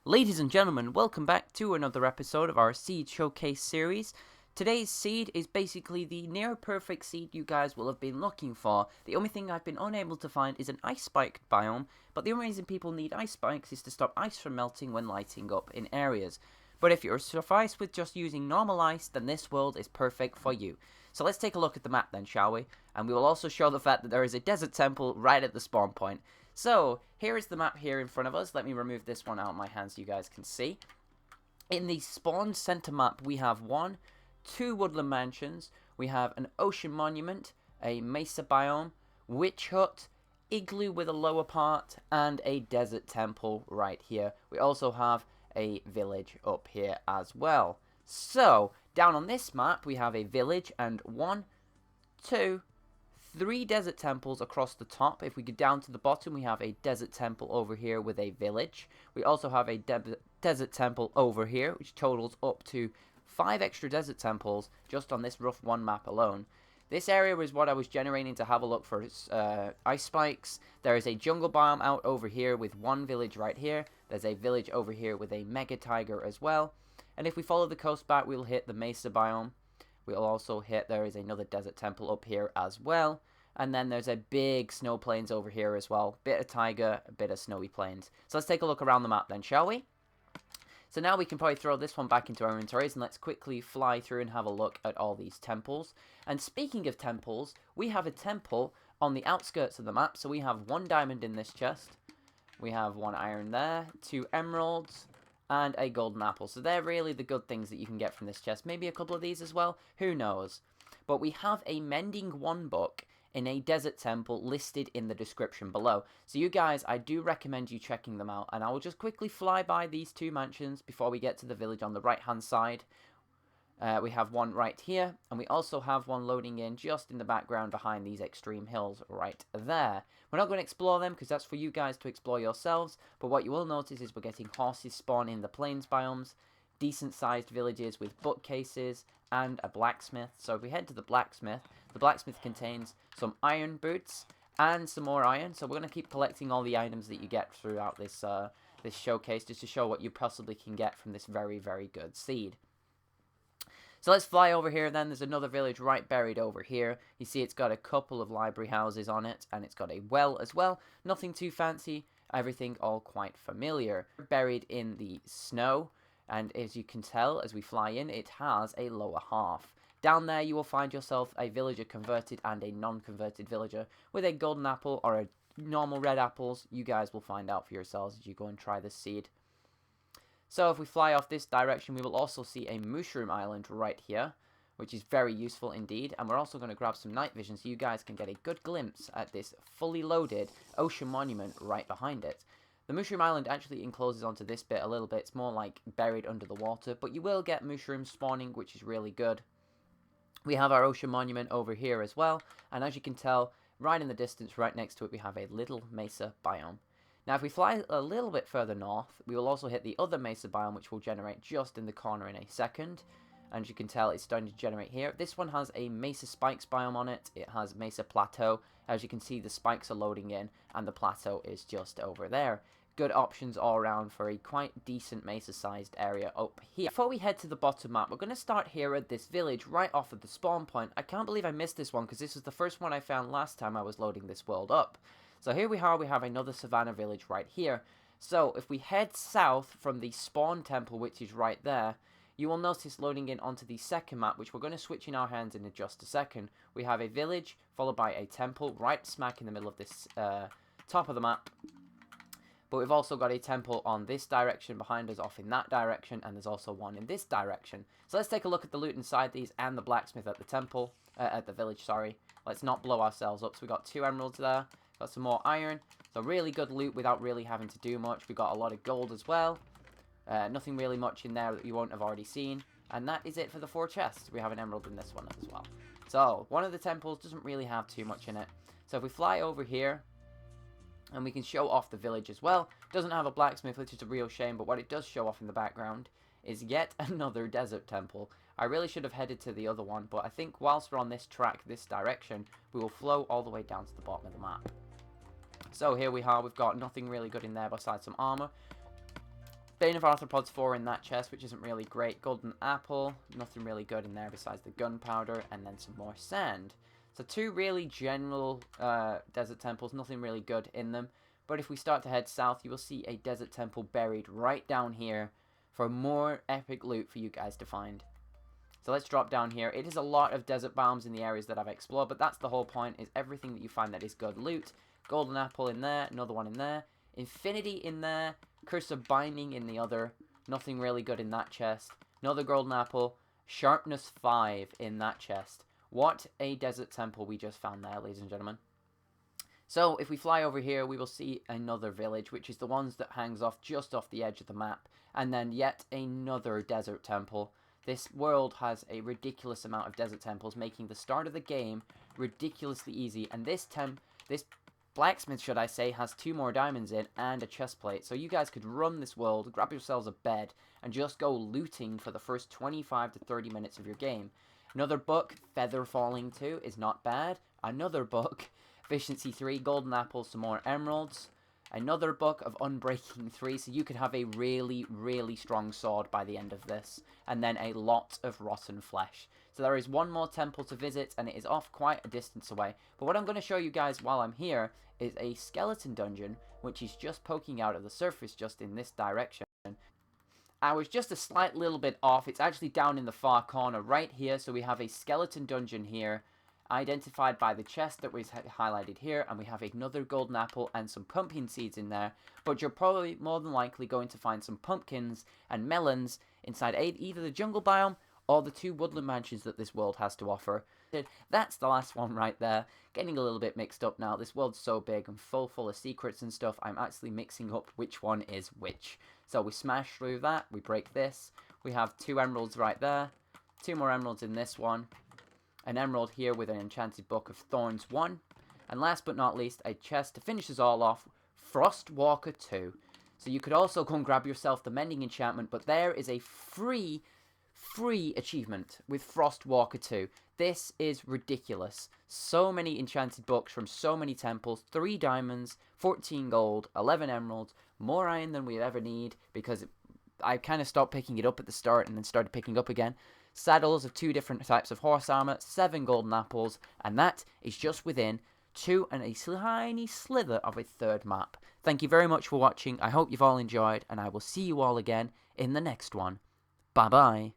Ladies and gentlemen, welcome back to another episode of our Seed Showcase series. Today's seed is basically the near perfect seed you guys will have been looking for. The only thing I've been unable to find is an ice spiked biome, but the only reason people need ice spikes is to stop ice from melting when lighting up in areas. But if you're sufficed with just using normal ice, then this world is perfect for you. So let's take a look at the map then, shall we? And we will also show the fact that there is a desert temple right at the spawn point. So, here is the map here in front of us. Let me remove this one out of my hands so you guys can see. In the spawn center map, we have two Woodland Mansions. We have an Ocean Monument, a Mesa Biome, Witch Hut, Igloo with a lower part, and a Desert Temple right here. We also have a village up here as well. So, down on this map, we have a village and 3 desert temples across the top. If we go down to the bottom, we have a desert temple over here with a village. We also have a desert temple over here, which totals up to 5 extra desert temples just on this rough one map alone. This area is what I was generating to have a look for ice spikes. There is a jungle biome out over here with one village right here. There's a village over here with a mega tiger as well. And if we follow the coast back, we'll hit the Mesa biome. We'll also hit, there is another desert temple up here as well. And then there's a big snow plains over here as well. Bit of taiga, a bit of snowy plains. So let's take a look around the map then, shall we? So now we can probably throw this one back into our inventories and let's quickly fly through and have a look at all these temples. And speaking of temples, we have a temple on the outskirts of the map. So we have 1 diamond in this chest. We have 1 iron there, 2 emeralds, and a golden apple. So they're really the good things that you can get from this chest. Maybe a couple of these as well. Who knows? But we have a Mending 1 book in a desert temple listed in the description below. So you guys, I do recommend you checking them out. And I will just quickly fly by these 2 mansions before we get to the village on the right hand side. We have one right here, and we also have one loading in just in the background behind these extreme hills right there. We're not going to explore them because that's for you guys to explore yourselves, but what you will notice is we're getting horses spawn in the plains biomes, decent sized villages with bookcases, and a blacksmith. So if we head to the blacksmith contains some iron boots and some more iron, so we're going to keep collecting all the items that you get throughout this, this showcase just to show what you possibly can get from this very, very good seed. So let's fly over here then. There's another village right buried over here. You see it's got a couple of library houses on it, and it's got a well as well. Nothing too fancy, everything all quite familiar. Buried in the snow, and as you can tell as we fly in, it has a lower half. Down there you will find yourself a villager converted and a non-converted villager with a golden apple or a normal red apples. You guys will find out for yourselves as you go and try this seed. So if we fly off this direction, we will also see a mushroom island right here, which is very useful indeed. And we're also going to grab some night vision so you guys can get a good glimpse at this fully loaded ocean monument right behind it. The mushroom island actually encloses onto this bit a little bit. It's more like buried under the water, but you will get mushrooms spawning, which is really good. We have our ocean monument over here as well. And as you can tell, right in the distance, right next to it, we have a little mesa biome. Now, if we fly a little bit further north, we will also hit the other Mesa biome, which will generate just in the corner in a second. And as you can tell, it's starting to generate here. This one has a Mesa Spikes biome on it. It has Mesa Plateau. As you can see, the spikes are loading in, and the plateau is just over there. Good options all around for a quite decent Mesa-sized area up here. Before we head to the bottom map, we're going to start here at this village right off of the spawn point. I can't believe I missed this one, because this was the first one I found last time I was loading this world up. So here we have another savannah village right here. So if we head south from the spawn temple, which is right there, you will notice loading in onto the second map, which we're going to switch in our hands in just a second. We have a village followed by a temple right smack in the middle of this top of the map. But we've also got a temple on this direction behind us off in that direction, and there's also one in this direction. So let's take a look at the loot inside these and the blacksmith at the temple, at the village, sorry. Let's not blow ourselves up. So we got 2 emeralds there. Got some more iron. So really good loot without really having to do much. We got a lot of gold as well. Nothing really much in there that you won't have already seen. And that is it for the 4 chests. We have an emerald in this one as well. So one of the temples doesn't really have too much in it. So if we fly over here, and we can show off the village as well. Doesn't have a blacksmith, which is a real shame. But what it does show off in the background is yet another desert temple. I really should have headed to the other one. But I think whilst we're on this track, this direction, we will flow all the way down to the bottom of the map. So here we are, we've got nothing really good in there besides some armor. Bane of Arthropods 4 in that chest, which isn't really great. Golden apple, nothing really good in there besides the gunpowder, and then some more sand. So 2 really general desert temples, nothing really good in them. But if we start to head south, you will see a desert temple buried right down here for more epic loot for you guys to find. So let's drop down here. It is a lot of desert biomes in the areas that I've explored, but that's the whole point, is everything that you find that is good loot. Golden apple in there, another one in there. Infinity in there, Curse of Binding in the other. Nothing really good in that chest. Another golden apple. Sharpness 5 in that chest. What a desert temple we just found there, ladies and gentlemen. So, if we fly over here, we will see another village, which is the ones that hangs off just off the edge of the map. And then yet another desert temple. This world has a ridiculous amount of desert temples, making the start of the game ridiculously easy. And this Blacksmith, should I say, has 2 more diamonds in and a chest plate. So you guys could run this world, grab yourselves a bed, and just go looting for the first 25 to 30 minutes of your game. Another book, Feather Falling 2, is not bad. Another book, Efficiency 3, Golden Apples, some more Emeralds. Another book of Unbreaking 3, so you could have a really, really strong sword by the end of this. And then a lot of Rotten Flesh. So there is 1 more temple to visit, and it is off quite a distance away. But what I'm going to show you guys while I'm here is a skeleton dungeon, which is just poking out of the surface just in this direction. I was just a slight little bit off. It's actually down in the far corner right here. So we have a skeleton dungeon here, identified by the chest that was highlighted here, and we have another golden apple and some pumpkin seeds in there. But you're probably more than likely going to find some pumpkins and melons inside either the jungle biome or the 2 woodland mansions that this world has to offer. That's the last one right there. Getting a little bit mixed up now. This world's so big and full of secrets and stuff, I'm actually mixing up which one is which. So we smash through that, we break this. We have 2 emeralds right there, 2 more emeralds in this one. An emerald here with an enchanted book of Thorns 1. And last but not least, a chest to finish us all off, Frostwalker 2. So you could also go and grab yourself the mending enchantment, but there is a free achievement with Frostwalker 2. This is ridiculous. So many enchanted books from so many temples, 3 diamonds, 14 gold, 11 emeralds, more iron than we ever need, because I kind of stopped picking it up at the start and then started picking up again. Saddles of 2 different types of horse armor, 7 golden apples, and that is just within 2 and a tiny slither of a 3rd map. Thank you very much for watching. I hope you've all enjoyed, and I will see you all again in the next one. Bye bye.